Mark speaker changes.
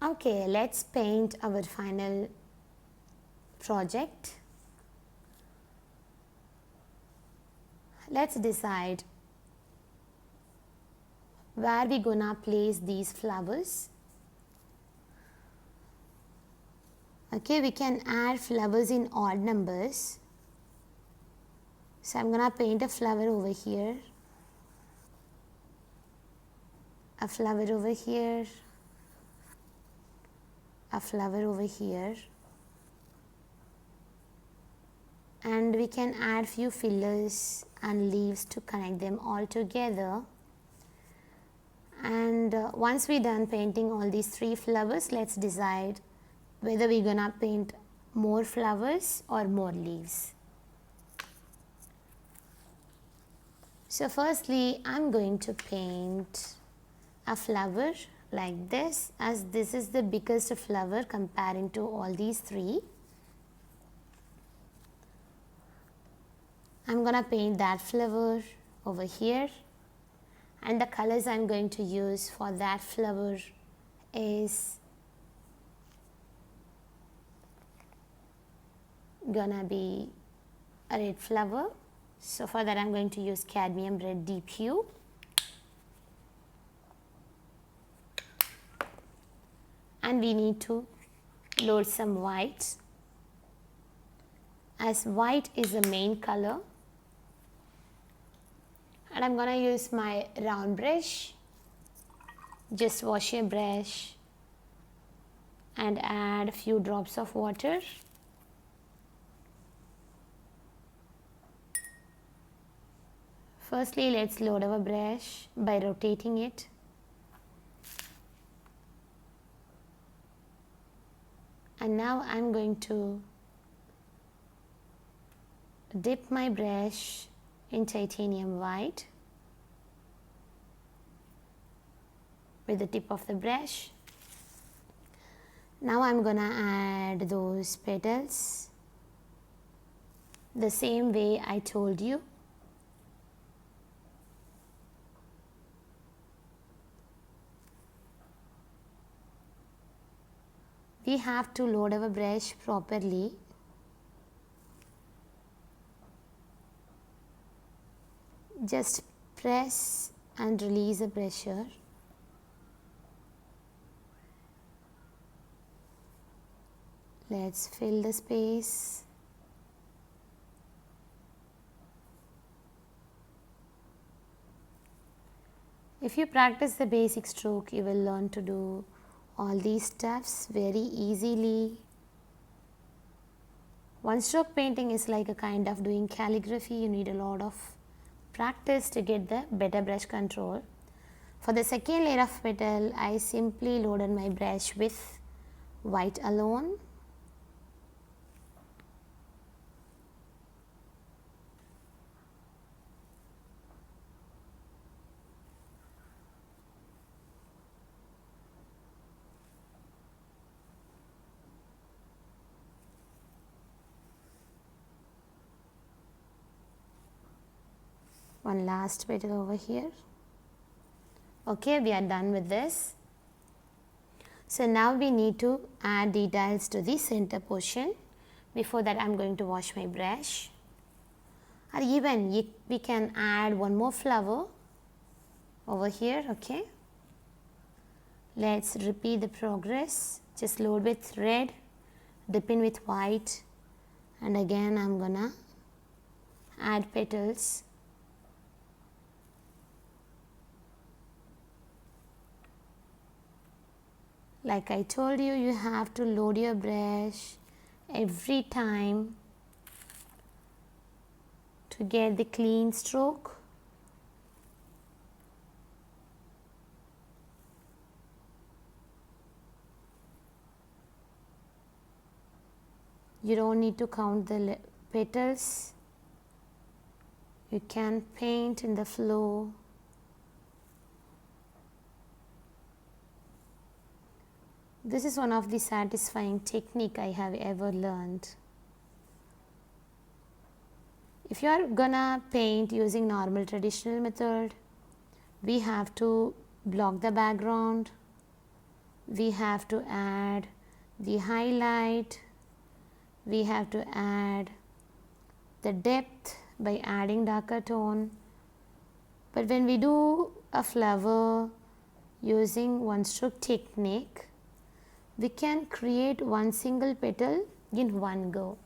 Speaker 1: Okay, let's paint our final project. Let's decide where we gonna place these flowers. Okay, we can add flowers in odd numbers. So I'm gonna paint a flower over here, a flower over here, a flower over here, and we can add few fillers and leaves to connect them all together. And once we're done painting all these 3 flowers, let's decide whether we're gonna paint more flowers or more leaves. So firstly, I'm going to paint a flower like this, as this is the biggest flower comparing to all these 3. I'm gonna paint that flower over here, and the colors I'm going to use for that flower is gonna be a red flower. So for that I'm going to use cadmium red deep hue. And we need to load some white, as white is the main color. And I'm gonna use my round brush. Just wash your brush and add a few drops of water. Firstly, let's load our brush by rotating it. And now I'm going to dip my brush in titanium white with the tip of the brush. Now I'm gonna add those petals the same way I told you. We have to load our brush properly. Just press and release the pressure. Let's fill the space. If you practice the basic stroke, you will learn to do all these steps very easily. One stroke painting is like a kind of doing calligraphy. You need a lot of practice to get the better brush control. For the second layer of petal, I simply loaded my brush with white alone. One last petal over here. Okay, we are done with this. So now we need to add details to the center portion. Before that, I'm going to wash my brush. Or even we can add one more flower over here. Okay, let's repeat the progress. Just load with red, dip in with white, and again I'm gonna add petals. Like I told you, you have to load your brush every time to get the clean stroke. You don't need to count the petals. You can paint in the flow. This is one of the satisfying technique I have ever learned. If you are gonna paint using normal traditional method, we have to block the background we have to add the highlight, we have to add the depth by adding darker tone. But when we do a flower using one stroke technique, we can create one single petal in one go.